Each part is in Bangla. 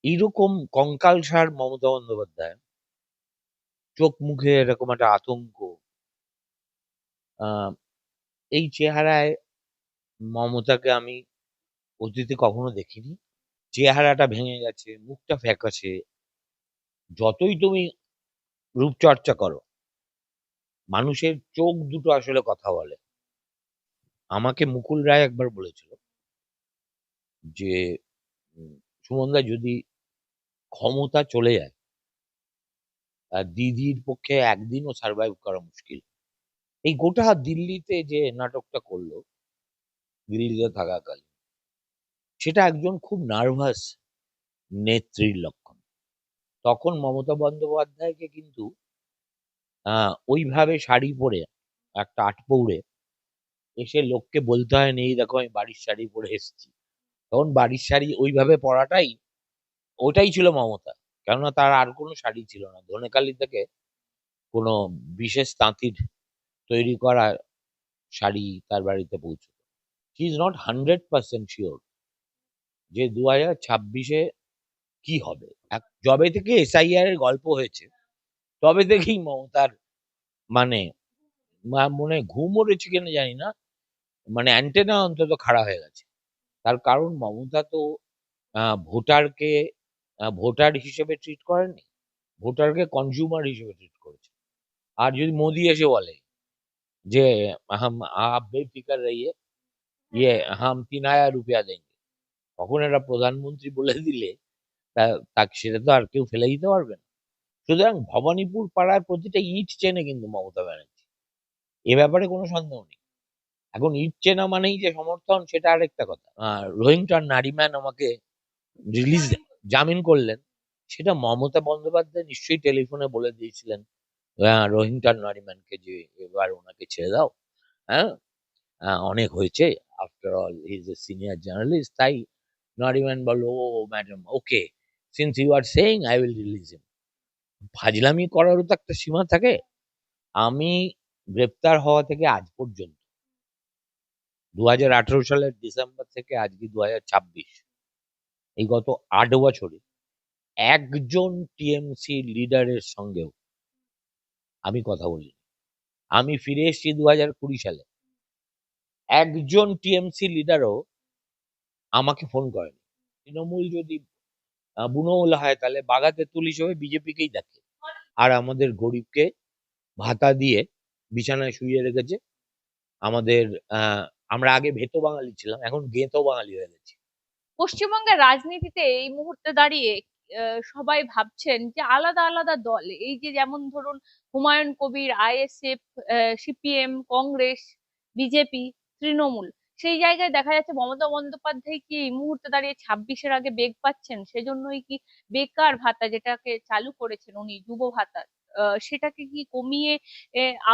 এইরকম কঙ্কালসার মমতা বন্দ্যোপাধ্যায়, চোখ মুখে এরকম একটা আতঙ্ক। আহ, এই চেহারায় মমতাকে আমি অতীতে কখনো দেখিনি। চেহারাটা ভেঙে গেছে, মুখটা ফ্যাকাশে। যতই তুমি রূপচর্চা করো, মানুষের চোখ দুটো আসলে কথা বলে। আমাকে মুকুল রায় একবার বলেছিল যে উম, সুমনদা, যদি ক্ষমতা চলে যায়, দিদির পক্ষে একদিনও সার্ভাইভ করা মুশকিল। এই গোটা দিল্লিতে যে নাটকটা করলো, দিল্লিতে থাকাকালীন, সেটা একজন খুব নার্ভাস নেত্রীর লক্ষণ। তখন মমতা বন্দ্যোপাধ্যায়কে কিন্তু ওইভাবে শাড়ি পরে, একটা আটপৌরে এসে লোককে বলতে হয়নি, এই দেখো আমি বাড়ির শাড়ি পরে এসেছি। তখন বাড়ির শাড়ি ওইভাবে পরাটাই, ওটাই ছিল মমতা। কেননা তার আর কোনো শাড়ি ছিল না, ধনেখালি থেকে কোনো বিশেষ তাঁতির তৈরি করা শাড়ি তার বাড়িতে পৌঁছতো। শি ইজ নট 100% শিওর যে 2026-এ কি হবে। যবে থেকে এসআইআর এর গল্প হয়েছে, তবে থেকেই মমতার মানে মনে ঘুম উড়েছে কিনা জানি না, মানে অ্যান্টেনা অন্তত খাড়া হয়ে গেছে। তার কারণ মমতা তো ভোটারকে ভোটার হিসেবে ট্রিট করেনি, ভোটারকে কনজিউমার হিসেবে ট্রিট করেছে। আর যদি মোদি এসে বলে যে হাম आप बेफिक्र रहिए, ये हम 3000 रुपया देंगे, তখন একটা প্রধানমন্ত্রী বলে দিলে তাকে সেটা তো আর কেউ ফেলে দিতে পারবে না। সুতরাং ভবানীপুর পাড়ার প্রতিটা ইট চেনে কিন্তু মমতা ব্যানার্জি, এ ব্যাপারে কোনো সন্দেহ নেই। এখন ইট চেনা মানেই যে সমর্থন, সেটা আরেকটা কথা। রোহিঙ্টন নারিম্যান আমাকে রিলিজ জামিন করলেন, সেটা মমতা বন্দ্যোপাধ্যায় নিশ্চয়ই টেলিফোনে বলে দিয়েছিলেন রোহিঙ্টন নারিম্যানকে যে এবার ওনাকে ছেড়ে দাও। হ্যাঁ, অনেক হয়েছে, after all he is a senior journalist. তাই নরিম্যান বলল, oh madam, okay, since you are saying, I will release him. ফাজলামি করারও তো একটা সীমা থাকে। আমি গ্রেপ্তার হওয়া থেকে আজ পর্যন্ত, 2018 সালের ডিসেম্বর থেকে আজকে 2026, এই গত 8 বছরে একজন টিএমসি লিডারের সঙ্গেও আমি কথা বলিনি। আমি ফিরে এসেছি 2020 সালে, একজন টিএমসি লিডারও আমাকে ফোন করেনি। তৃণমূল যদি বুনোল হয়, তাহলে বাঘা তেঁতুল হিসেবে বিজেপিকেই দেখে, আর আমাদের গরিবকে ভাতা দিয়ে বিছানায় শুইয়ে রেখেছে। আমাদের আহ আমরা আগে ভেতো বাঙালি ছিলাম, এখন গেঁতো বাঙালি হয়ে গেছি। পশ্চিমবঙ্গের রাজনীতিতে এই মুহূর্তে দাঁড়িয়ে সবাই ভাবছেন যে আলাদা আলাদা দল, এই যে যেমন ধরুন Humayun Kabir, ISF, CPM, Congress, BJP, Trinamool, সেই জায়গায় দেখা যাচ্ছে মমতা বন্দ্যোপাধ্যায় কি এই মুহূর্তে দাঁড়িয়ে 26-এর আগে বেগ পাচ্ছেন, সেজন্যই কি বেকার ভাতা যেটাকে চালু করেছেন উনি, যুব ভাতা, সেটাকে কি কমিয়ে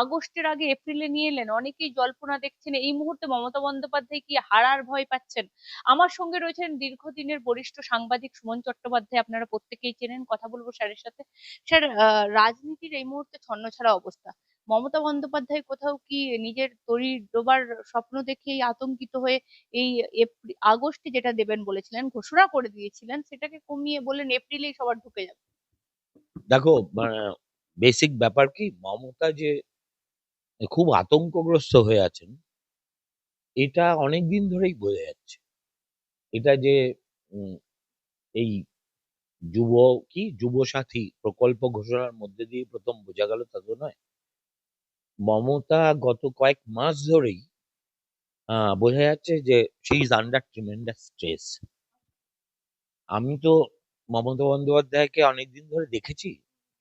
আগস্টের আগে এপ্রিলে নিয়ে এলেন? অনেকেই জল্পনা দেখছেন এই মুহূর্তে মমতা বন্দ্যোপাধ্যায় কি হারার ভয় পাচ্ছেন। আমার সঙ্গে রয়েছেন দীর্ঘদিনের বরিষ্ঠ সাংবাদিক সুমন চট্টোপাধ্যায়, আপনারা প্রত্যেকেই চেনেন। কথা বলবো স্যারের সাথে। স্যার, রাজনীতির এই মুহূর্তে ছন্নছাড়া অবস্থা। মমতা বন্দ্যোপাধ্যায় কোথাও কি নিজের তরি ডোবার স্বপ্ন দেখেই আতঙ্কিত হয়ে এই আগস্টে যেটা দেবেন বলেছিলেন, ঘোষণা করে দিয়েছিলেন, সেটাকে কমিয়ে বললেন এপ্রিলেই সবার ঢুকে যাবে? দেখো, বেসিক ব্যাপার কি, মমতা যে খুব আতঙ্কগ্রস্ত হয়ে আছেন, এটা অনেক দিন ধরেই বোঝা যাচ্ছে। এটা যে উম, এই যুব যুবসাথী প্রকল্প ঘোষণার মধ্যে দিয়ে প্রথম বোঝা গেল, তা তো নয়। মমতা গত কয়েক মাস ধরেই বোঝা যাচ্ছে যে she is under tremendous stress. আমি তো মমতা বন্দ্যোপাধ্যায়কে অনেকদিন ধরে দেখেছি,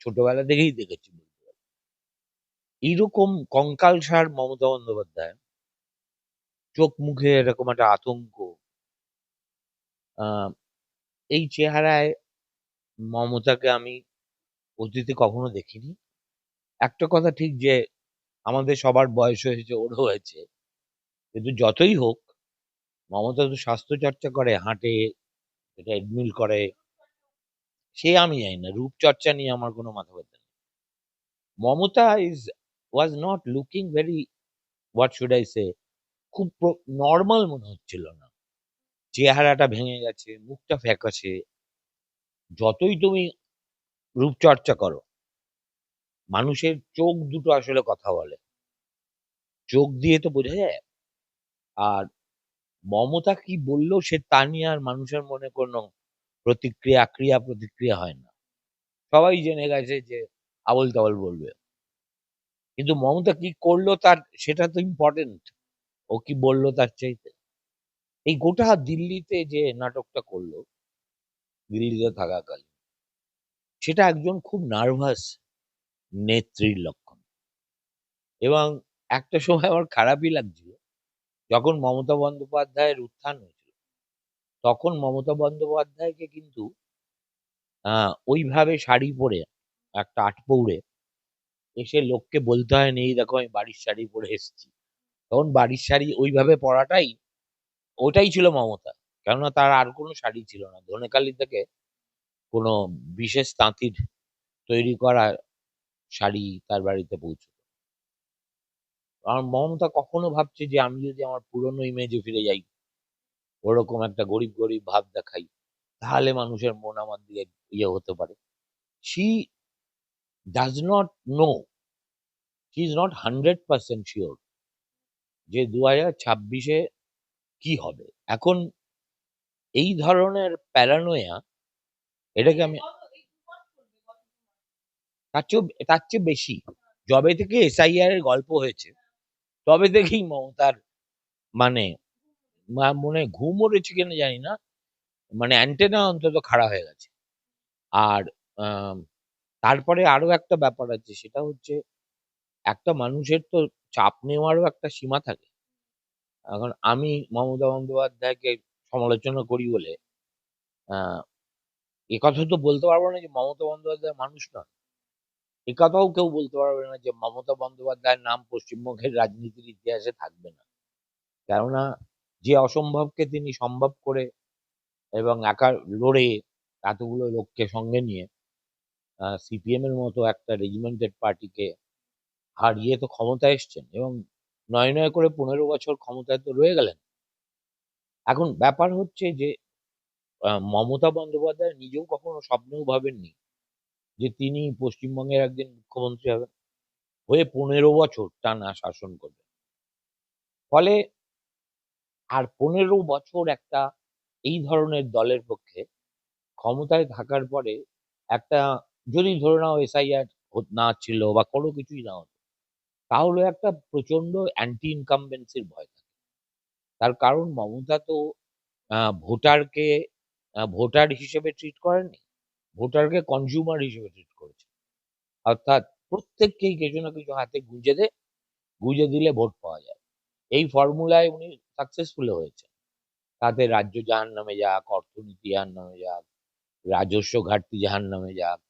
ছোটবেলা থেকেই দেখেছি বলতে পারি। এইরকম কঙ্কালসার মমতা বন্দ্যোপাধ্যায়, চোখ মুখে এরকম একটা আতঙ্ক। আহ এই চেহারায় মমতাকে আমি অতীতে কখনো দেখিনি। একটা কথা ঠিক যে আমাদের সবার বয়স হয়েছে, ওরও হয়েছে, কিন্তু যতই হোক, মমতা তো স্বাস্থ্য চর্চা করে, হাঁটে, ট্রেডমিল করে। সে আমি জানি না, রূপচর্চা নিয়ে আমার কোনো মাথা ব্যথা নেই। Mamata was not looking very, what should I say, খুব নর্মাল মনে হচ্ছিল না। চেহারাটা ভেঙে গেছে, মুখটা ফ্যাকাশে। যতই তুমি রূপচর্চা করো, মানুষের চোখ দুটো আসলে কথা বলে। চোখ দিয়ে তো বোঝা যায়। আর মমতা কি বলল সে তা নিয়ে আর মানুষের মনে কোনো প্রতিক্রিয়া হয় না। সবাই জেনে গেছে যে আবোল তাবোল বলবে। কিন্তু মমতা কি করলো তার সেটা তো ইম্পর্টেন্ট। ও কি বললো তার চাইতে। এই গোটা দিল্লিতে যে নাটকটা করলো, দিল্লিতে থাকাকালীন, সেটা একজন খুব নার্ভাস নেত্রীর লক্ষণ। এবং একটা সময় আমার খারাপই লাগছিল যখন মমতা বন্দ্যোপাধ্যায়ের উত্থান হয়েছিল। তখন মমতা বন্দ্যোপাধ্যায়কে কিন্তু ওইভাবে শাড়ি পরে, একটা আটপৌরে এসে লোককে বলতে হয়নি, এই দেখো আমি বাড়ির শাড়ি পরে এসেছি। তখন বাড়ির শাড়ি ওইভাবে পরাটাই, ওটাই ছিল মমতা। কেননা তার আর কোনো শাড়ি ছিল না। ধনেখালি থেকে কোনো বিশেষ তাঁতির তৈরি করা শাড়ি তার বাড়িতে পৌঁছতো। আর মমতা কখনো ভাবছে যে আমি যদি আমার পুরনো ইমেজে ফিরে যাই, ওরকম একটা গরিব গরিব ভাব দেখাই, তাহলে মানুষের মন আমার দিকে হতে পারে। She does not know, she is not 100% sure যে 2026-এ কি হবে। এখন এই ধরনের প্যারানোয়া, এটাকে আমি তার চেয়ে বেশি, যবে থেকে এসআইআর এর গল্প হয়েছে তবে থেকেই মমতার মানে মনে ঘুম উড়েছে কিনা জানি না, মানে অ্যান্টেনা অন্তত খাড়া হয়ে গেছে। আর আম, তারপরে আরো একটা ব্যাপার আছে, সেটা হচ্ছে একটা মানুষের তো চাপ নেওয়ারও একটা সীমা থাকে। এখন আমি মমতা বন্দ্যোপাধ্যায়কে সমালোচনা করি বলে আহ এ কথা তো বলতে পারবো না যে মমতা বন্দ্যোপাধ্যায় মানুষ নয়। এ কথাও কেউ বলতে পারবে না যে মমতা বন্দ্যোপাধ্যায়ের নাম পশ্চিমবঙ্গের রাজনীতির ইতিহাসে থাকবে না। কেননা যে অসম্ভবকে তিনি সম্ভব করে এবং একা লড়ে এতগুলো লোককে সঙ্গে নিয়ে সিপিএম এর মতো একটা রেজিমেন্টেড পার্টিকে হারিয়ে তো ক্ষমতায় এসছেন, এবং নয় নয় করে 15 বছর ক্ষমতায় তো রয়ে গেলেন। এখন ব্যাপার হচ্ছে যে মমতা বন্দ্যোপাধ্যায় নিজেও কখনো স্বপ্নেও ভাবেননি যে তিনি পশ্চিমবঙ্গের একদিন মুখ্যমন্ত্রী হবেন, হয়ে 15 বছর টানা শাসন করবেন। ফলে আর 15 বছর একটা এই ধরনের দলের পক্ষে ক্ষমতায় থাকার পরে একটা, যদি ধরে নাও এসআইআর না ছিল বা কোনো কিছুই না হতো, তাহলে একটা প্রচন্ড অ্যান্টি ইনকামবেন্সির ভয় থাকে। তার কারণ মমতা তো ভোটারকে ভোটার হিসেবে ট্রিট করেননি, ভোটারকে কনজিউমার হিসেবে ট্রিট করেছে। অর্থাৎ প্রত্যেককেই কিছু না কিছু হাতে গুঁজে দিলে ভোট পাওয়া যায়। এই ফর্মুলায় উনি সাকসেসফুল হয়েছে। তাতে রাজ্য জাহান্নামে যাক, অর্থনীতি জাহান্নামে যাক, রাজস্ব ঘাটতি জাহান্নামে যাক,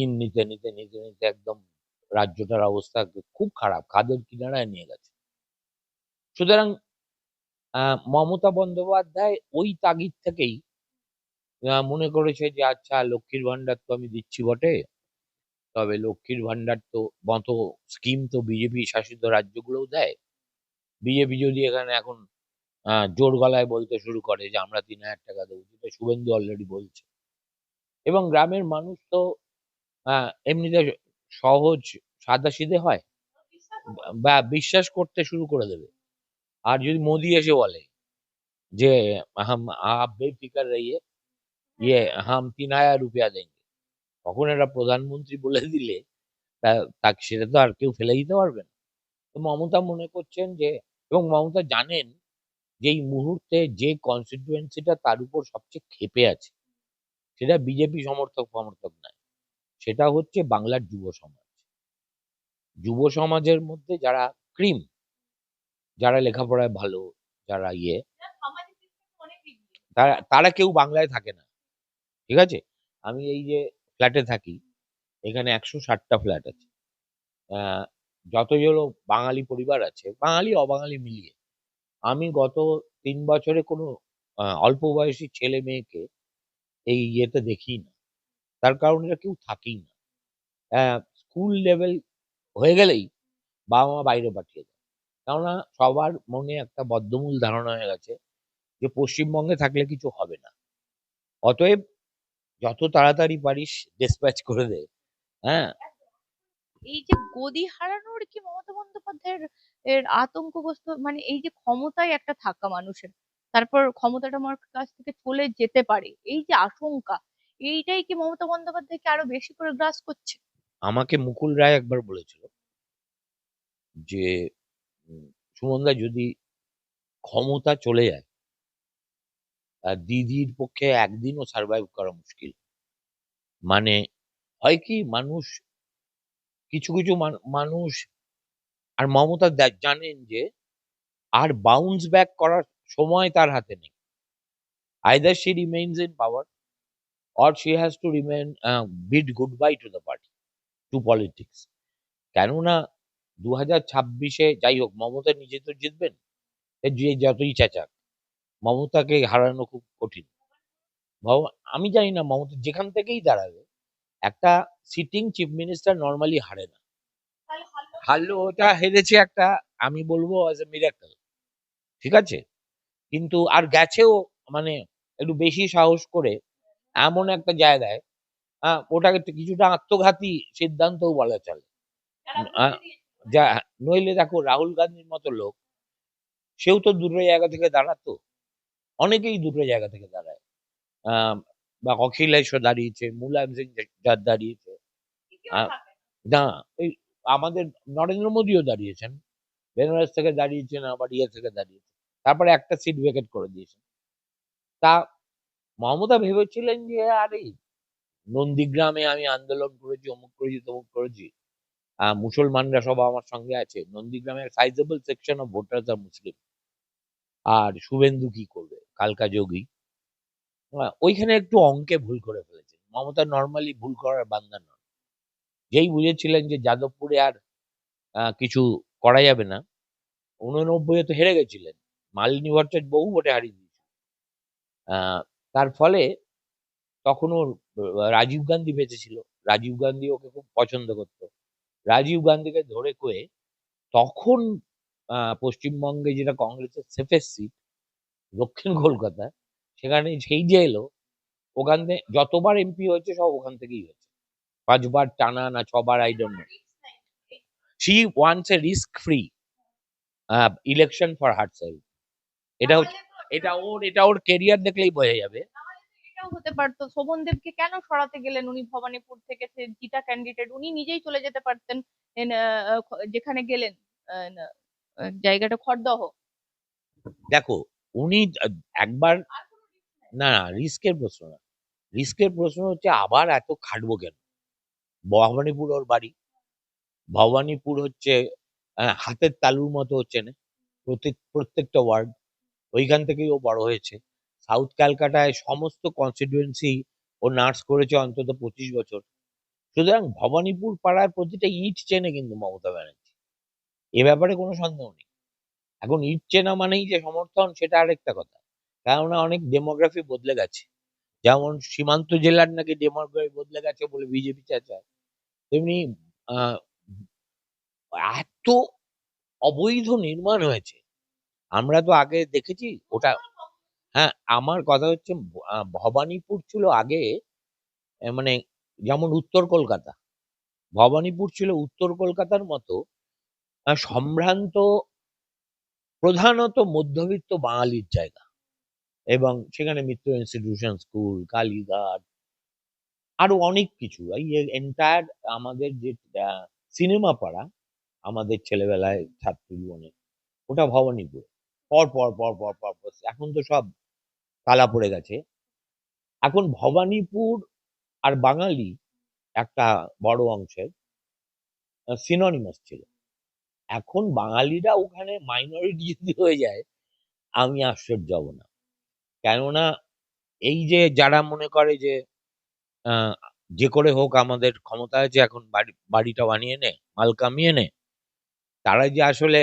ঋণ নিতে নিতে নিতে নিতে একদম রাজ্যটার অবস্থা খুব খারাপ, খাদের কিনারায় নিয়ে গেছে। সুতরাং মমতা বন্দ্যোপাধ্যায় ওই তাগিদ থেকেই মনে করেছে যে আচ্ছা, লক্ষ্মীর ভান্ডার তো আমি দিচ্ছি বটে, তবে লক্ষ্মীর ভান্ডার তো মতো স্কিম তো বিজেপি শাসিত রাজ্যগুলোও দেয়। বিজেপি যদি এখানে এখন জোর গলায় বলতে শুরু করে যে আমরা 3,000 টাকা দেবো, যেটা শুভেন্দু অলরেডি বলছে, এবং গ্রামের মানুষ তো এমনিতে সহজ সাদাসিধে হয়, বা বিশ্বাস করতে শুরু করে দেবে। আর যদি মোদি এসে বলে যে হাম आप बेफिक्र रहिए, ये हम 3,000 रुपया देंगे, তখন একটা প্রধানমন্ত্রী বলে দিলে তাকে সেটা তো আর কেউ ফেলে দিতে পারবে না। তো মমতা মনে করছেন যে, এবং মমতা জানেন যে এই মুহূর্তে যে কনস্টিটুয়েন্সিটা তার উপর সবচেয়ে ক্ষেপে আছে, সেটা বিজেপি সমর্থক সমর্থক নয়, সেটা হচ্ছে বাংলার যুব সমাজ। যুব সমাজের মধ্যে যারা ক্রিম, যারা লেখাপড়ায় ভালো, যারা তারা তারা কেউ বাংলায় থাকে না। ঠিক আছে, আমি এই যে ফ্ল্যাটে থাকি, এখানে 160টা ফ্ল্যাট আছে। আহ, যতগুলো বাঙালি পরিবার আছে, বাঙালি অবাঙালি মিলিয়ে, আমি গত 3 বছরে কোনো অল্প বয়সী ছেলে মেয়েকে এই ইয়েতে দেখি না। তার কারণ এরা কেউ থাকেই না। স্কুল লেভেল হয়ে গেলেই বাবা মা বাইরে পাঠিয়ে দেয়। কেননা সবার মনে একটা বদ্ধমূল ধারণা হয়ে গেছে যে পশ্চিমবঙ্গে থাকলে কিছু হবে না। অতএব যত তাড়াতাড়ি পারিস ডিসপ্যাচ করে দে। হ্যাঁ, এই যে গদি হারানোর কি মমতা বন্দ্যোপাধ্যায়ের আতঙ্কগ্রস্ত, মানে এই যে ক্ষমতায় একটা থাকা মানুষের, তারপর ক্ষমতাটা আমার কাছ থেকে চলে যেতে পারে, এই যে আশঙ্কা, এইটাই কি মমতা বন্দ্যোপাধ্যায়কে আরো বেশি করে গ্রাস করছে? আমাকে মুকুল রায় একবার বলেছিল যে উম, সুমনদা, যদি ক্ষমতা চলে যায় দিদির পক্ষে একদিনও সার্ভাইভ করা মুশকিল। মানে হয় কি, মানুষ কিছু কিছু মানুষ, আর মমতা জানেন যে আর বাউন্স ব্যাক করার সময় তার হাতে নেই। Either she remains in power or she has to remain bid goodbye to the party, to politics. কেননা 2026-এ যাই হোক, মমতা নিজে তো জিতবেন, এ যে যতই চেঁচাক, মমতাকে হারানো খুব কঠিন। আমি জানি না মমতা যেখান থেকেই দাঁড়াবে, একটা সিটিং চিফ মিনিস্টার নর্মালি হারে না। হারলো, ওটা হেরেছে একটা, আমি বলবো অ্যাজ এ মিরাকল, ঠিক আছে? কিন্তু আর গেছেও, মানে একটু বেশি সাহস করে এমন একটা জায়গায়, ওটাকে একটু কিছুটা আত্মঘাতী সিদ্ধান্তও বলা চলে। আহ, যা নইলে দেখো, রাহুল গান্ধীর মতো লোক, সেও তো দুটো জায়গা থেকে দাঁড়াতো, অনেকেই দুটো জায়গা থেকে দাঁড়ায়। আহ, বা অখিলেশও দাঁড়িয়েছে, মুলায়ম সিং যার দাঁড়িয়েছে। আহ, না, ওই আমাদের নরেন্দ্র মোদীও দাঁড়িয়েছেন, বেনারস থেকে দাঁড়িয়েছেন, আবার ইয়ে থেকে দাঁড়িয়েছেন, তারপরে একটা সিট ভেকেট করে দিয়েছেন। তা মমতা ভেবেছিলেন যে আরে নন্দীগ্রামে আমি আন্দোলন করেছি, অমুক করেছি, তমুক করেছি, মুসলমানরা সব আমার সঙ্গে আছে। নন্দীগ্রামের সাইজেবল সেকশন অফ ভোটার্স আর মুসলিম। আর শুভেন্দু কি করবে, কালকা যোগী। ওইখানে একটু অঙ্কে ভুল করে ফেলেছেন। মমতা নর্মালি ভুল করার বান্দা নন। যেই বুঝেছিলেন যে যাদবপুরে আর কিছু করা যাবে না, 89-এ তো হেরে গেছিলেন, মালিনী ভট্টাচার্য বহু ভোটে হারিয়ে দিয়েছিল। তার ফলে তখন ওর রাজীব গান্ধী বেঁচে ছিল। রাজীব গান্ধী ওকে খুব পছন্দ করতো। রাজীব গান্ধীকে ধরে কয়ে তখন পশ্চিমবঙ্গে যেটা কংগ্রেসের সেফেস্ট সিট, দক্ষিণ কলকাতা, সেখানে সেই যে এলো, ওখান থেকে যতবার এমপি হয়েছে সব ওখান থেকেই হয়েছে। 5 বার টানা না 6 বার, I don't know. She wants a risk free election for her self. এটা হচ্ছে, এটা ওর কেরিয়ার দেখলেই বোঝা যাবে। এটাও হতে পারতো, শোভন দেবকে কেন সরাতে গেলেন? উনি ভবানীপুর থেকে সে জিতা ক্যান্ডিডেট, উনি নিজেই চলে যেতে পারতেন। যেখানে গেলেন, জায়গাটা খড়দহ। দেখো, উনি একবার, না না, রিস্কের প্রশ্ন না। রিস্কের প্রশ্ন হচ্ছে আবার এত খাটবো কেন। ভবানীপুর ওর বাড়ি। ভবানীপুর হচ্ছে হাতের তালুর মতো হচ্ছে না, প্রত্যেকটা ওয়ার্ড। ওইখান থেকেই ও বড় হয়েছে। সাউথ ক্যালকাটায় সমস্ত কনস্টিটিউয়েন্সি ও নার্স করেছে অন্তত 25 বছর। সুতরাং ভবানীপুর পাড়ার প্রতিটা ইট চেনে কিন্তু মমতা ব্যানার্জি, এ ব্যাপারে কোনো সন্দেহ নেই। এখন ইট চেনা মানেই যে সমর্থন, সেটা আরেকটা কথা। কেননা অনেক ডেমোগ্রাফি বদলে গেছে। যেমন সীমান্ত জেলার নাকি ডেমোগ্রাফি বদলে গেছে বলে বিজেপি চাচায়, তেমনি আহ, এত অবৈধ নির্মাণ হয়েছে, আমরা তো আগে দেখেছি ওটা। হ্যাঁ, আমার কথা হচ্ছে ভবানীপুর ছিল আগে, মানে যেমন উত্তর কলকাতা, ভবানীপুর ছিল উত্তর কলকাতার মতো সম্ভ্রান্ত, প্রধানত মধ্যবিত্ত বাঙালির জায়গা। এবং সেখানে মিত্র ইনস্টিটিউশন, স্কুল, কালীঘাট, আরো অনেক কিছু, এই এন্টায়ার আমাদের যে সিনেমা পাড়া, আমাদের ছেলেবেলায় ছাত্র জীবনে, ওটা ভবানীপুর। পর পর পর পর পর পর এখন তো সব তালা পড়ে গেছে। এখন ভবানীপুর আর বাঙালি একটা বড় অংশের সিনোনিমাস ছিল। এখন বাঙালিরা ওখানে মাইনরিটি যদি হয়ে যায়, আমি আশ্চর্য হব না। কেননা এই যে যারা মনে করে যে আহ, যে করে হোক আমাদের ক্ষমতা আছে, এখন বাড়িটা বানিয়ে নে, মাল কামিয়ে নে, তারা যে আসলে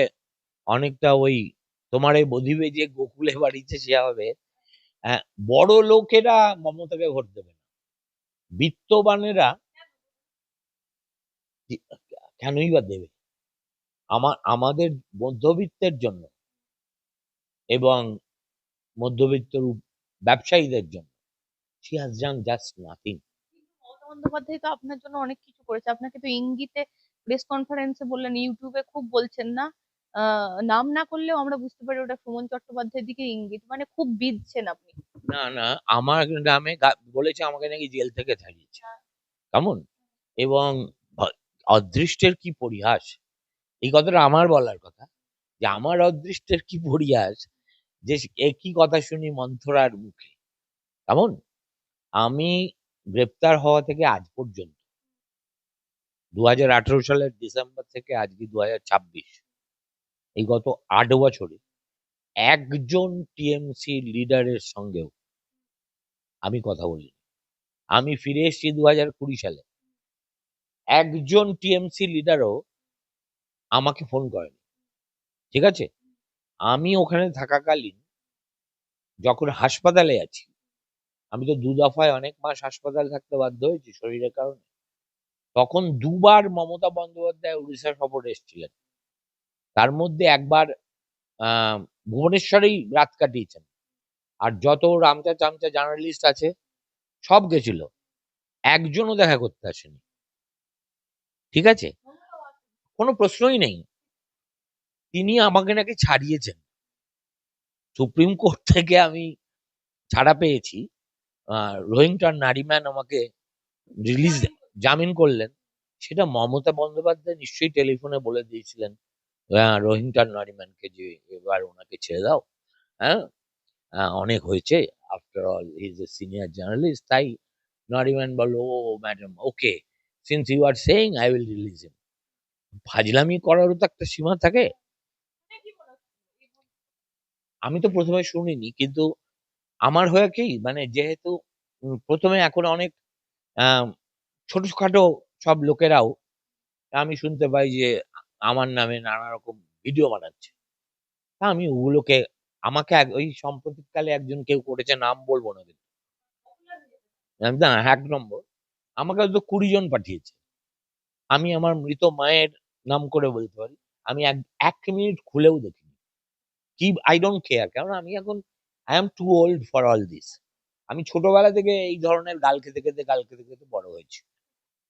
অনেকটা ওই তোমার এই বধিবে যে গোকুলে বাড়িতে সে হবে। বড় লোকেরা মমতাকে ভোট দেবে না, বিত্তবানেরা কেনই বা দেবে। আমাদের মধ্যবিত্তের জন্য এবং মধ্যবিত্ত ব্যবসায়ীদের জন্য she has done just nothing. Mamata Bandyopadhyay তো আপনার জন্য অনেক কিছু করেছে, আপনাকে তো ইঙ্গিতে প্রেস কনফারেন্সে বললেন, ইউটিউবে খুব বলছেন না? নাম না করলেও আমরা বুঝতে পারি ওটা সুমন চট্টোপাধ্যায়ের দিকে ইঙ্গিত, মানে খুব বিঁধছেন আপনি। না না, আমার নামে বলেছে আমাকে নাকি জেল থেকে ছাড়িয়েছে, কেমন? এবং অদৃষ্টের কি পরিহাস, এই কথাটা আমার বলার কথা, যে আমার অদৃষ্টের কি পরিহাস, যে একই কথা শুনি মন্থরার মুখে, কেমন? আমি গ্রেপ্তার হওয়া থেকে আজ পর্যন্ত 2018 সালের ডিসেম্বর থেকে আজকে 2026, এই গত 8 বছরে একজন টিএমসি লিডারের সঙ্গেও আমি কথা বলি। আমি ফিরে এসেছি 2020 সালে, একজন টিএমসি লিডারও আমাকে ফোন করেনি। ঠিক আছে, আমি ওখানে থাকাকালীন যখন হাসপাতালে আছি, আমি তো 2 দফায় অনেক মাস হাসপাতালে থাকতে বাধ্য হয়েছি শরীরের কারণে, তখন দুবার মমতা বন্দ্যোপাধ্যায় উড়িষ্যা সফরে এসেছিলেন। তার মধ্যে একবার ভুবনেশ্বরেই রাত কাটিয়েছেন। আর যত রামচা চামচা জার্নালিস্ট আছে সব গেছিল, একজনও দেখা করতে আসেনি। ঠিক আছে, কোনো প্রশ্নই নেই। তিনি আমাকে নাকি ছাড়িয়েছেন, সুপ্রিম কোর্ট থেকে আমি ছাড়া পেয়েছি। রোহিঙ্টন নারিম্যান আমাকে রিলিজ, জামিন করলেন। সেটা মমতা বন্দ্যোপাধ্যায় নিশ্চয়ই টেলিফোনে বলে দিয়েছিলেন রোহিঙ্টন নারিম্যানকে, যে এবার ওনাকে ছেড়ে দাও। হ্যাঁ, অনেক হয়েছে, after all is a senior journalist. তাই নরিম্যান বলল, oh madam, okay, since you are saying I will release him. ফাজলামি করারও তো একটা সীমা থাকে। আমি তো প্রথমে শুনিনি, কিন্তু আমার হয়ে কি, মানে যেহেতু প্রথমে এখন অনেক আহ, ছোটখাটো সব লোকেরাও, আমি শুনতে পাই যে আমার নামে নানা রকম ভিডিও বানাচ্ছে। তা আমি ওগুলোকে, আমাকে ওই সাম্প্রতিককালে একজন কেউ করেছে, নাম বলবো না কিন্তু, না 1 নম্বর, আমাকে হয়তো 20 জন পাঠিয়েছে। আমি আমার মৃত মায়ের নাম করে বলতে পারি, আমি 1 মিনিট খুলেও দেখিনি। কি, আই ডোন্ট কেয়ার, কারণ আমি এখন I am too old for all this. আমি ছোটবেলা থেকে এই ধরনের গাল খেতে খেতে বড় হয়েছি।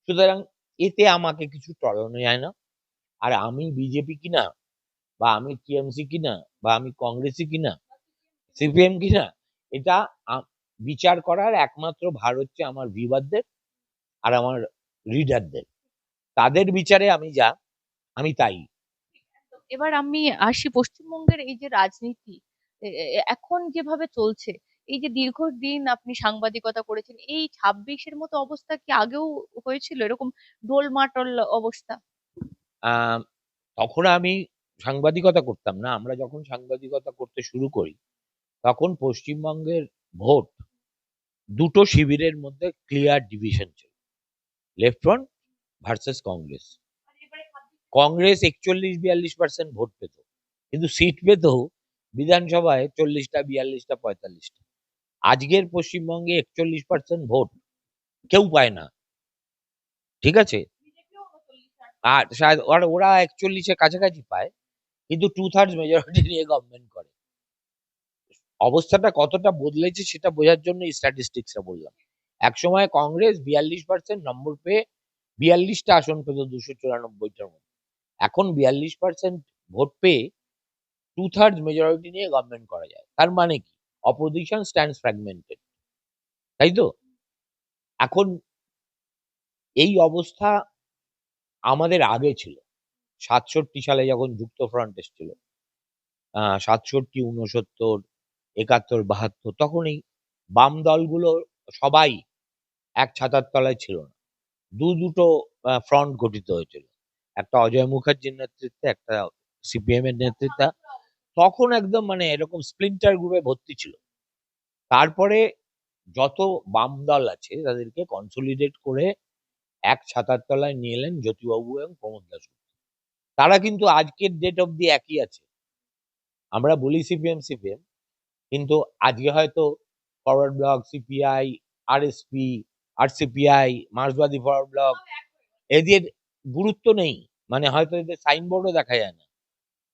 সুতরাং এতে আমাকে কিছু টলানো যায় না। আর আমি বিজেপি কিনা, বা আমি টিএমসি কিনা, বা আমি কংগ্রেসি কিনা, সিপিএম কিনা, এটা বিচার করার একমাত্র ভার হচ্ছে আমার ভিউয়ারদের আর আমার রিডারদের। তাদের বিচারে আমি যা, আমি তাই। এবার আমি আসি পশ্চিমবঙ্গের এই যে রাজনীতি এখন যেভাবে চলছে, এই যে দীর্ঘদিন আপনি সাংবাদিকতা করেছেন, এই 26-এর মতো অবস্থা কি আগেও হয়েছিল এরকম ঢোলমাটল অবস্থা? আহ তখন আমি সাংবাদিকতা করতাম না। আমরা যখন সাংবাদিকতা করতে শুরু করি, তখন পশ্চিমবঙ্গের ভোট দুটো শিবিরের মধ্যে ক্লিয়ার ডিভিশন ছিল, left front versus Congress. Congress 41-42% vote পেত, কিন্তু সিট পেত বিধানসভায় 40টা, 42টা, 45টা। আজকের পশ্চিমবঙ্গে 41% ভোট কেউ পায় না। ঠিক আছে, আর শায়দ ওরা 41-এর কাছাকাছি পায়, কিন্তু 2/3 মেজরিটি নিয়ে গভর্নমেন্ট করে। অবস্থাটা কতটা বদলেছে সেটা বোঝার জন্য স্ট্যাটিস্টিক্সটা বললাম। একসময় কংগ্রেস 42% নম্বর পেয়ে 42টা আসন পেত 294টার মধ্যে। এখন 42% ভোট পেয়ে 2/3 মেজরিটি নিয়ে গভর্নমেন্ট করা যায়। তার মানে কি, অপোজিশন স্ট্যান্ডস ফ্র্যাগমেন্টেড, তাই তো? এখন এই অবস্থা আমাদের আগে ছিল 67 সালে যখন যুক্তফ্রন্ট এসেছিল, 67, 69, 71, 72, তখন এই বাম দলগুলো সবাই এক ছাতার তলায় ছিল না, দুটো ফ্রন্ট গঠিত হয়েছিল, একটা অজয় মুখার্জির নেতৃত্বে, একটা সিপিএম এর নেতৃত্বে। তখন একদম মানে এরকম স্প্লিন্টার গ্রুপে ভর্তি ছিল। তারপরে যত বাম দল আছে তাদেরকে কনসলিডেট করে এক ছাতার তলায় নিয়ে এলেন জ্যোতিবাবু এবং প্রমোদ দাশগুপ্ত। তারা কিন্তু আজকের ডেট অব্দি একই আছে। আমরা বলি সিপিএম সিপিএম, কিন্তু আজকে হয়তো forward bloc, CPI, RSP, RCPI, মার্ক্সবাদী ফরওয়ার্ড ব্লক, এদের গুরুত্ব নেই। মানে হয়তো এদের সাইনবোর্ডও দেখা যায় না,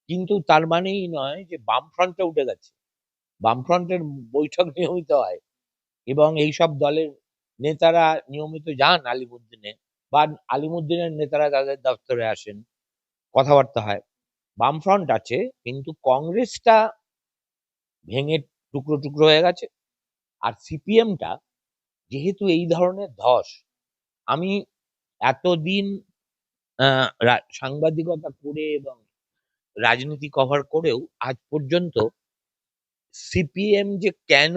কিন্তু তার মানেই নয় যে বামফ্রন্টে উঠে গেছে। বামফ্রন্টের বৈঠক নিয়মিত হয়, এবং এইসব দলের নেতারা নিয়মিত যান আলিমুদ্দিনে, বা আলিমুদ্দিনের নেতারা তাদের দপ্তরে আসেন, কথাবার্তা হয়। বামফ্রন্ট আছে, কিন্তু কংগ্রেসটা ভেঙে টুকরো টুকরো হয়ে গেছে। আর সিপিএমটা যেহেতু এই ধরনের ধস, আমি এতদিন সাংবাদিকতা করে এবং রাজনীতি কভার করেও আজ পর্যন্ত সিপিএম যে কেন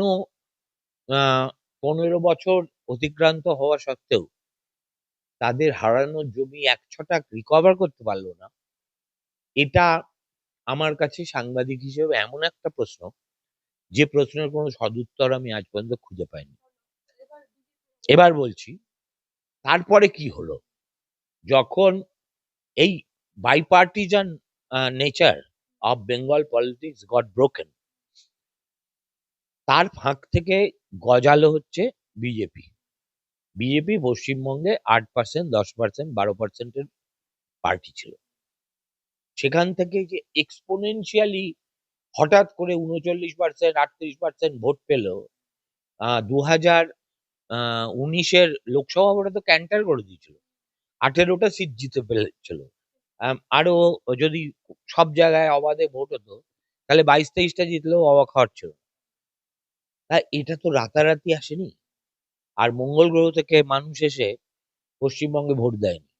15 বছর অতিক্রান্ত হওয়া সত্ত্বেও তাদের হারানো জমি এক ছটাক রিকভার করতে পারলো না, এটা আমার কাছে সাংবাদিক হিসেবে এমন একটা প্রশ্ন, যে প্রশ্নের কোনো সদুত্তর আমি আজ পর্যন্ত খুঁজে পাইনি। এবার বলছি, তারপরে কি হলো? যখন এই বাইপার্টিজান nature of Bengal politics goat broken, তার ফাঁক থেকে গজালো হচ্ছে বিজেপি। বিজেপি পশ্চিমবঙ্গে 8%, 10%, 12%-এর পার্টি ছিল। সেখান থেকে যে এক্সপোনেনশিয়ালি হঠাৎ করে 39%, 38% ভোট পেল, 2019-এর লোকসভা ভোটে তো ক্যান্টার করে দিয়েছিল, 18টা সিট জিতে পেরেছিল। আরো যদি সব জায়গায় অবাধে ভোট হতো, তাহলে 22-23টা জিতলেও অবাক হওয়ার ছিল না। এটা তো রাতারাতি আসেনি। আর মঙ্গল গ্রহ থেকে মানুষ এসে পশ্চিমবঙ্গে ভোট দেয়নি,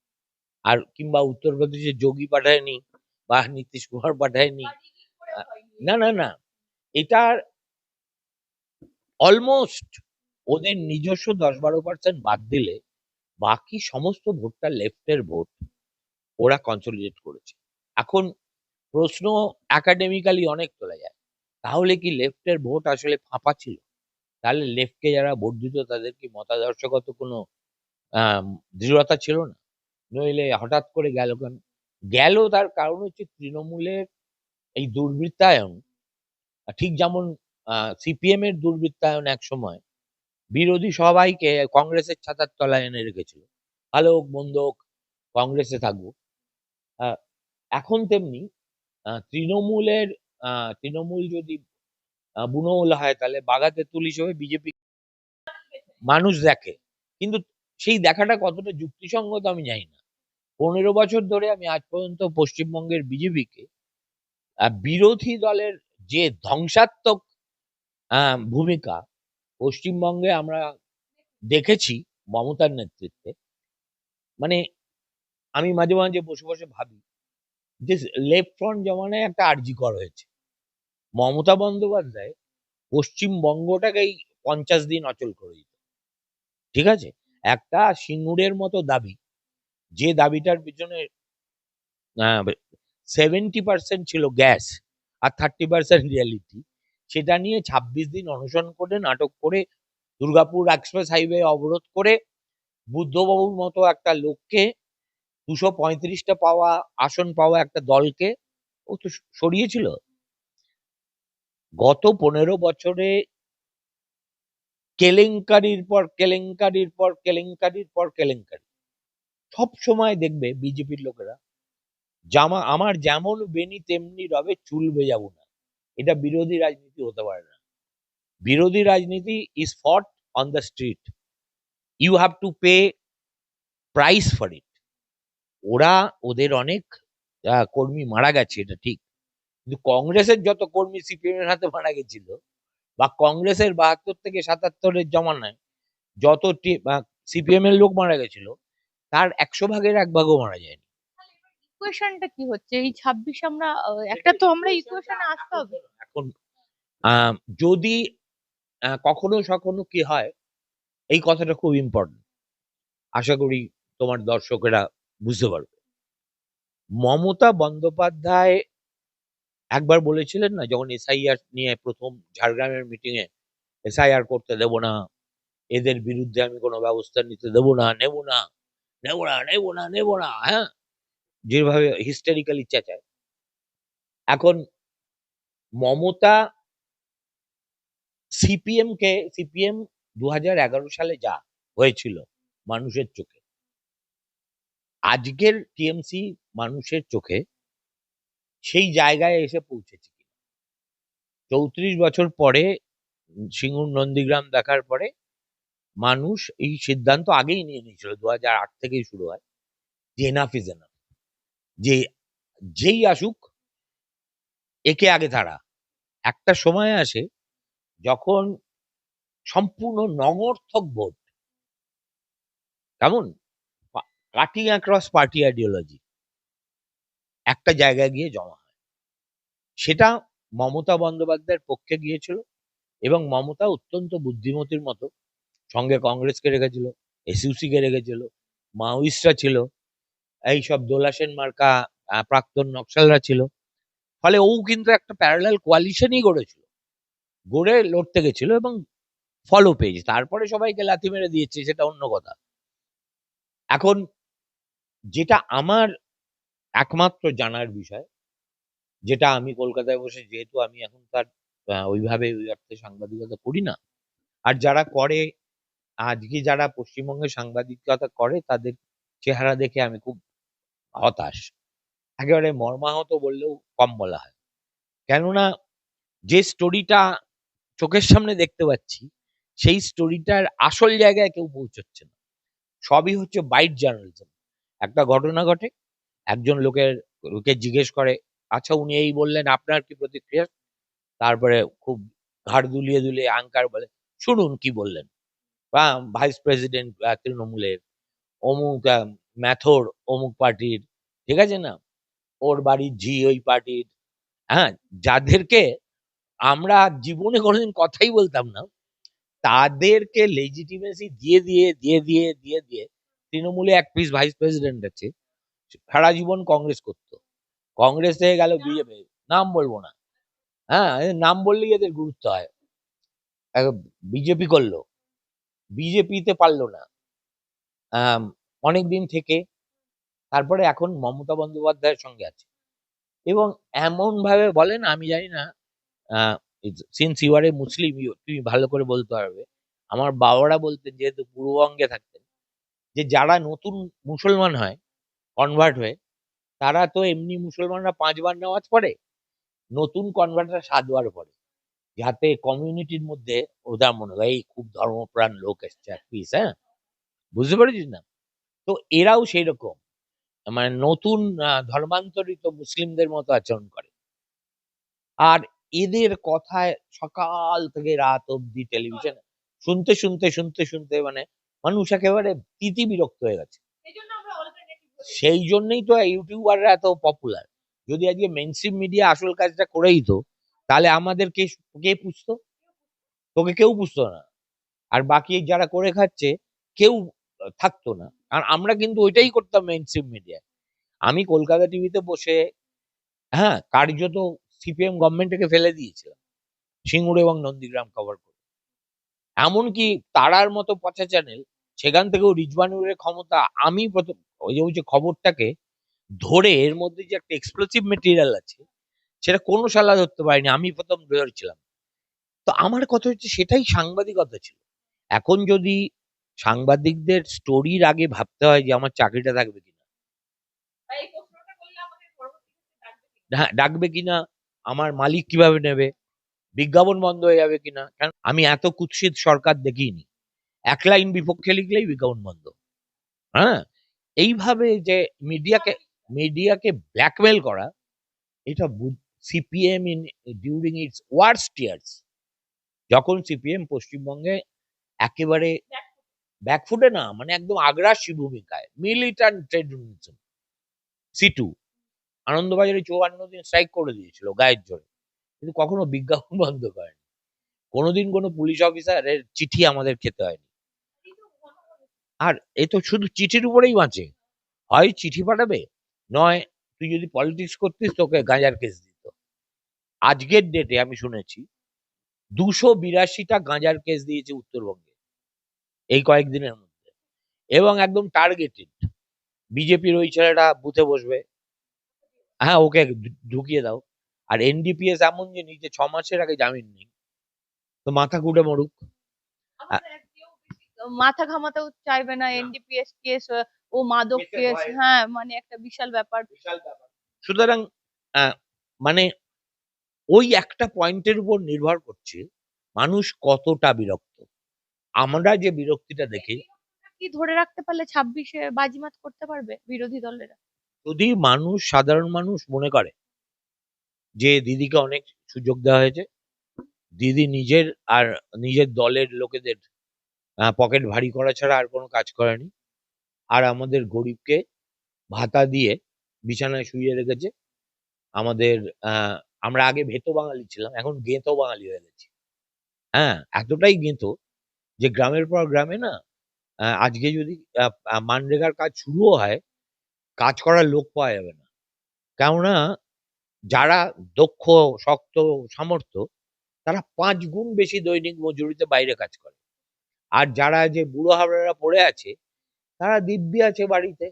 আর কিংবা উত্তরপ্রদেশে যোগী পাঠায়নি বা নীতিশ কুমার পাঠায়নি। আহ, না না না, এটা অলমোস্ট ওদের নিজস্ব 10-12% বাদ দিলে বাকি সমস্ত ভোটটা লেফটের ভোট ওরা কনসলিডেট করেছে। এখন প্রশ্ন একাডেমিক্যালি অনেক তোলা যায়, তাহলে কি লেফটের ভোট আসলে ফাঁপা ছিল? তাহলে লেফটকে যারা ভোট দিত তাদের কি মতাদর্শগত কোনো আহ দৃঢ়তা ছিল না? নইলে হঠাৎ করে গেল কেন? গেল তার কারণ হচ্ছে তৃণমূলের এই দুর্বৃত্তায়ন। ঠিক যেমন সিপিএম এর দুর্বৃত্তায়ন এক সময় বিরোধী সবাইকে কংগ্রেসের ছাতার তলায় এনে রেখেছিল, ভালো হোক মন্দ হোক কংগ্রেসে থাকবো। আহ, এখন তেমনি তৃণমূল যদি বুনোল হয়, তাহলে বাঘাতে তুল হিসেবে বিজেপি মানুষ দেখে। কিন্তু সেই দেখাটা কতটা যুক্তিসঙ্গত আমি জানি না। 15 বছর ধরে আমি আজ পর্যন্ত পশ্চিমবঙ্গের বিজেপিকে বিরোধী দলের যে ধ্বংসাত্মক ভূমিকা পশ্চিমবঙ্গে আমরা দেখেছি মমতার নেতৃত্বে, মানে আমি মাঝে মাঝে বসে বসে ভাবি যে লেফট ফ্রন্ট জমানায় একটা আরজিকর হয়েছে, মমতা বন্দ্যোপাধ্যায় পশ্চিমবঙ্গটাকেই 50 দিন অচল করে দিত। ঠিক আছে, একটা সিঙ্গুরের মতো দাবি, যে দাবিটার পিছনে 70% ছিল গ্যাস আর 30% রিয়ালিটি, সেটা নিয়ে 26 দিন অনশন করে, নাটক করে, দুর্গাপুর এক্সপ্রেস হাইওয়ে অবরোধ করে, বুদ্ধবাবুর মতো একটা লোককে, 235টা আসন পাওয়া একটা দলকে ও তো সরিয়েছিল। গত 15 বছরে কেলেঙ্কারির পর কেলেঙ্কারির পর কেলেঙ্কারির পর কেলেঙ্কারি। সব সময় দেখবে বিজেপির লোকেরা আমার যেমন বেনি তেমনি রবে, চুল বেজাবো না। এটা বিরোধী রাজনীতি হতে পারে না। বিরোধী রাজনীতি is fought on the street, you have to pay price for it. ওদের অনেক কর্মী মারা গেছে, এটা ঠিক, কিন্তু কংগ্রেসের যত কর্মী সিপিএম এর হাতে মারা গেছিল, বা কংগ্রেসের 72 থেকে 77-এর জমানায় যত সিপিএম এর লোক মারা গেছিল, তার 100 ভাগের 1 ভাগও মারা যায়নি। ইকুয়েশনটা কি হচ্ছে এই 26? আমরা একটা তো আমরা ইকুয়েশনে আসতে হবে। এখন আহ, যদি কখনো সখনো কি হয়, এই কথাটা খুব ইম্পর্টেন্ট, আশা করি তোমার দর্শকেরা বুঝতে পারবে। মমতা বন্দ্যোপাধ্যায় একবার বলেছিলেন না, যখন এসআইআর নিয়ে প্রথম ঝাড়গ্রামের মিটিং এ, এসআইআর করতে দেব না, এদের বিরুদ্ধে আমি কোনো ব্যবস্থা নিতে দেব না, নেব না, নেব না, নেব না, নেব না, হ্যাঁ, যেভাবে হিস্টেরিক্যালি চেঁচায়। এখন মমতা সিপিএম 2011 সালে যা হয়েছিল মানুষের চোখে, আজকের টিএমসি মানুষের চোখে সেই জায়গায় এসে পৌঁছেছে কিনা। 34 বছর পরে সিঙ্গুর নন্দীগ্রাম দেখার পরে মানুষ এই সিদ্ধান্ত আগেই নিয়ে নিয়েছিল, 2008 থেকেই শুরু হয় যে এনাফ ইজ এনাফ, যে যেই আসুক একে আগে তাড়া। একটা সময় আসে যখন সম্পূর্ণ নঙর্থক ভোট, কেমন কাটিং অ্যাক্রস পার্টি আইডিওলজি একটা জায়গায় গিয়ে জমা হয়। সেটা মমতা বন্দ্যোপাধ্যায়ের পক্ষে গিয়েছিল, এবং মমতা অত্যন্ত বুদ্ধিমতির মতো সঙ্গে কংগ্রেসকে রেখেছিল, এসইউসি কে রেখেছিল, মাওয়িস্টরা ছিল, এইসব দোলা সেন মার্কা প্রাক্তন নকশালরা ছিল। ফলে ও কিন্তু একটা প্যারালাল কোয়ালিশনই গড়েছিল, গড়ে লড়তে গেছিল এবং ফলও পেয়েছে। তারপরে সবাইকে লাথি মেরে দিয়েছে, সেটা অন্য কথা। এখন যেটা আমার একমাত্র জানার বিষয়, যেটা আমি কলকাতায় বসে, যেহেতু আমি এখন তার ওইভাবে ওই অর্থে সাংবাদিকতা করি না, আর যারা করে, আজকে যারা পশ্চিমবঙ্গে সাংবাদিকতা করে তাদের চেহারা দেখে আমি খুব হতাশ, একেবারে মর্মাহত বললেও কম বলা হয়। কেননা যে স্টোরিটা চোখের সামনে দেখতে পাচ্ছি, সেই স্টোরিটার আসল জায়গায় কেউ পৌঁছচ্ছে না। সবই হচ্ছে বাইট জার্নালিজম। একটা ঘটনা ঘটে, একজন লোকে জিজ্ঞেস করে, আচ্ছা উনি এই বললেন, আপনার কি প্রতিক্রিয়া? তারপরে খুব ঘাড় দুলিয়ে দুলিয়ে অ্যাঙ্কার বলে, শুনুন কি বললেন। বা ভাইস প্রেসিডেন্ট তৃণমূলের, অমুক ম্যাথর অমুক পার্টির, ঠিক আছে না, ওর বাড়ির ঝি ওই পার্টির, হ্যাঁ, যাদেরকে আমরা জীবনে কোনোদিন কথাই বলতাম না, তাদেরকে লেজিটিমেসি দিয়ে দিয়ে দিয়ে দিয়ে দিয়ে দিয়ে তৃণমূলে এক পিস ভাইস প্রেসিডেন্ট আছে, সারা জীবন কংগ্রেস করতো, কংগ্রেস থেকে গেল বিজেপি, নাম বলবো না, হ্যাঁ, এদের নাম বললেই এদের গুরুত্ব হয়। বিজেপি করলো, বিজেপিতে পারলো না অনেক দিন থেকে, তারপরে এখন মমতা বন্দ্যোপাধ্যায়ের সঙ্গে আছে। এবং এমন ভাবে বলেন, আমি জানি না, সিন্স ইউ আর এ মুসলিম, তুমি ভালো করে বলতে পারবে। আমার বাবারা বলতেন, যেহেতু পূর্ববঙ্গে থাকতেন, যে যারা নতুন মুসলমান হয়, কনভার্ট হয়ে, তারা তো এমনি মুসলমানরা 5 বার নামাজ পড়ে, নতুন কনভার্টরা 7 বার পড়ে, যাতে কমিউনিটির মধ্যে ওদের মনে হয় এই খুব ধর্মপ্রাণ লোক এসছে এক পিস, হ্যাঁ, বুঝতে পেরেছিস না? তো এরাও সেই রকম, মানে নতুন ধর্মান্তরিত মুসলিমদের মতো আচরণ করে। আর এদের কথায় সকাল থেকে রাত অব্দি টেলিভিশন শুনতে শুনতে শুনতে শুনতে মানে মানুষ একেবারে তিতি বিরক্ত হয়ে গেছে। সেই জন্যই তো ইউটিউবাররা এত পপুলার। যদি আজকে মেইনস্ট্রিম মিডিয়া আসল কাজটা করেই তো, তাহলে আমাদের কে পুষতো? তোকে কেউ পুষতো না। আর বাকি যারা করে খাচ্ছে, কেউ থাকতো না। আর আমরা কিন্তু ওইটাই করতাম মেইনস্ট্রিম মিডিয়ায়। আমি কলকাতা টিভিতে বসে, হ্যাঁ, কার্যত সিপিএম গভর্নমেন্টকে ফেলে দিয়েছিলাম সিঙ্গুর এবং নন্দীগ্রাম কভার করে। এমনকি তারার মতো পচা চ্যানেল, সেখান থেকেও রিজওয়ানুরের ক্ষমতা, আমি প্রথম ওই যে খবরটাকে ধরে এর মধ্যে যে একটা এক্সপ্লোসিভ মেটেরিয়াল আছে, সেটা কোনো শালা ধরতে পারিনি, আমি প্রথম ধরেছিলাম। তো আমার কথা হচ্ছে, সেটাই সাংবাদিকতা ছিল। এখন যদি সাংবাদিকদের স্টোরির আগে ভাবতে হয় যে আমার চাকরিটা থাকবে কিনা, হ্যাঁ, ডাকবে কিনা, আমার মালিক কিভাবে নেবে, বিজ্ঞাপন বন্ধ হয়ে যাবে কিনা, কারণ আমি এত কুৎসিত সরকার দেখিনি, এক লাইন বিপক্ষে লিখলেই বিজ্ঞাপন বন্ধ। হ্যাঁ, এইভাবে যে মিডিয়াকে মিডিয়াকে ব্ল্যাকমেল করা, এটা CPM in during its worst years, যখন সিপিএম পশ্চিমবঙ্গে একেবারে ব্যাকফুটে না, মানে একদম আগ্রাসী ভূমিকায়, মিলিটান্ট ট্রেড ইউনিয়নিজম, C2 আনন্দবাজারে 54 দিন স্ট্রাইক করে দিয়েছিল গায়ের জোরে, কিন্তু কখনো বিজ্ঞাপন বন্ধ করেনি, কোনোদিন কোনো পুলিশ অফিসারের চিঠি আমাদের খেতে হয়নি। আর এ তো শুধু চিঠির উপরেই বাঁচে, হয় চিঠি পাঠাবে, নয় তুই যদি পলিটিক্স করতিস তোকে গাঁজার কেস দিত। আজকের ডেটে আমি শুনেছি 282টা গাঁজার কেস দিয়েছে উত্তরবঙ্গে এই কয়েকদিনের মধ্যে, এবং একদম টার্গেটেড। বিজেপির ওই ছেলেটা বুথে বসবে, হ্যাঁ, ওকে ঢুকিয়ে দাও। আর এনডিপিএস এমন জিনিস যে 6 মাসের আগে জামিন নেই, তো মাথা কুটে মরুক। মাথা ঘামাতেও চাইবে না, না, এনডিপিএস কেস, ও মাদক কেসের কেস, ভয়ে, হ্যাঁ, মানে একটা বিশাল ব্যাপার। বিশাল ব্যাপার। সুতরাং মানে ওই একটা পয়েন্টের উপর নির্ভর করছে মানুষ কতটা বিরক্ত। আমরা যে বিরক্তিটা দেখি, কি ধরে রাখতে পারলে 26-এ বাজিমাত করতে পারবে বিরোধী দলেরা? যদি মানুষ, সাধারণ মানুষ মনে করে যে দিদিকে অনেক সুযোগ দেওয়া হয়েছে, দিদি নিজের আর নিজের দলের লোকেদের পকেট ভারী করা ছাড়া আর কোনো কাজ করেনি, আর আমাদের গরিবকে ভাতা দিয়ে বিছানায় শুইয়ে রেখেছে। আমাদের আহ, আমরা আগে ভেতো বাঙালি ছিলাম, এখন গেঁতো বাঙালি হয়ে গেছি। হ্যাঁ, এতটাই গেঁতো যে গ্রামের পর গ্রামে না, আজকে যদি মানরেগার কাজ শুরুও হয়, কাজ করার লোক পাওয়া যাবে না। কেননা যারা দক্ষ, শক্ত, সামর্থ্য, তারা 5 গুণ বেশি দৈনিক মজুরিতে বাইরে কাজ করে। আর যারা যে বুড়ো হাবড়ারা পড়ে আছে, তারা দিব্যি আছে বাড়িতে,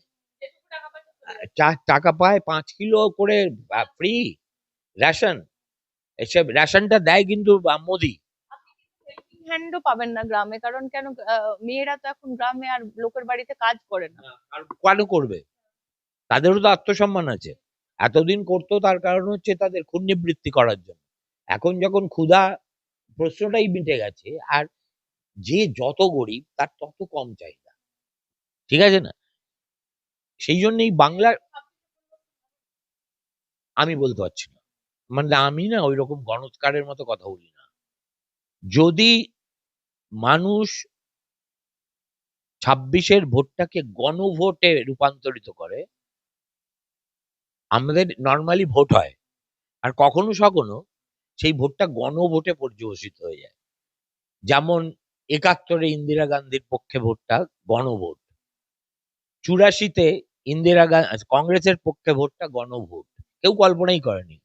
টাকা পায় 5 কিলো করে ফ্রি রেশন। এসব রেশনটা দেয় কিন্তু মোদি। হ্যান্ডও পাবেন না গ্রামে, কারণ কেন, মেয়েরা তো এখন গ্রামে আর লোকের বাড়িতে কাজ করে না। আর কেন করবে? তাদেরও তো আত্মসম্মান আছে। এতদিন করতো তার কারণ হচ্ছে তাদের ক্ষুণ্ণবৃত্তি করার জন্য। এখন যখন ক্ষুধা প্রশ্নটাই মিটে গেছে, আর যে যত গরিব তার তত কম চাহিদা, ঠিক আছে না? সেই জন্যই বাংলার, আমি বলতে পারছি না, মানে আমি না ওই রকম গণৎকারের মতো কথা বলি না। যদি মানুষ 26-এর ভোটটাকে গণভোটে রূপান্তরিত করে, আমাদের নর্মালি ভোট হয়, আর কখনো সখনো সেই ভোটটা গণভোটে পর্যবসিত হয়ে যায়। যেমন 71-এ ইন্দিরা গান্ধীর পক্ষে ভোটটা গণভোট, 84-তে কংগ্রেসের পক্ষে ভোটটা গণভোট। কেউ কল্পনাই করেনি।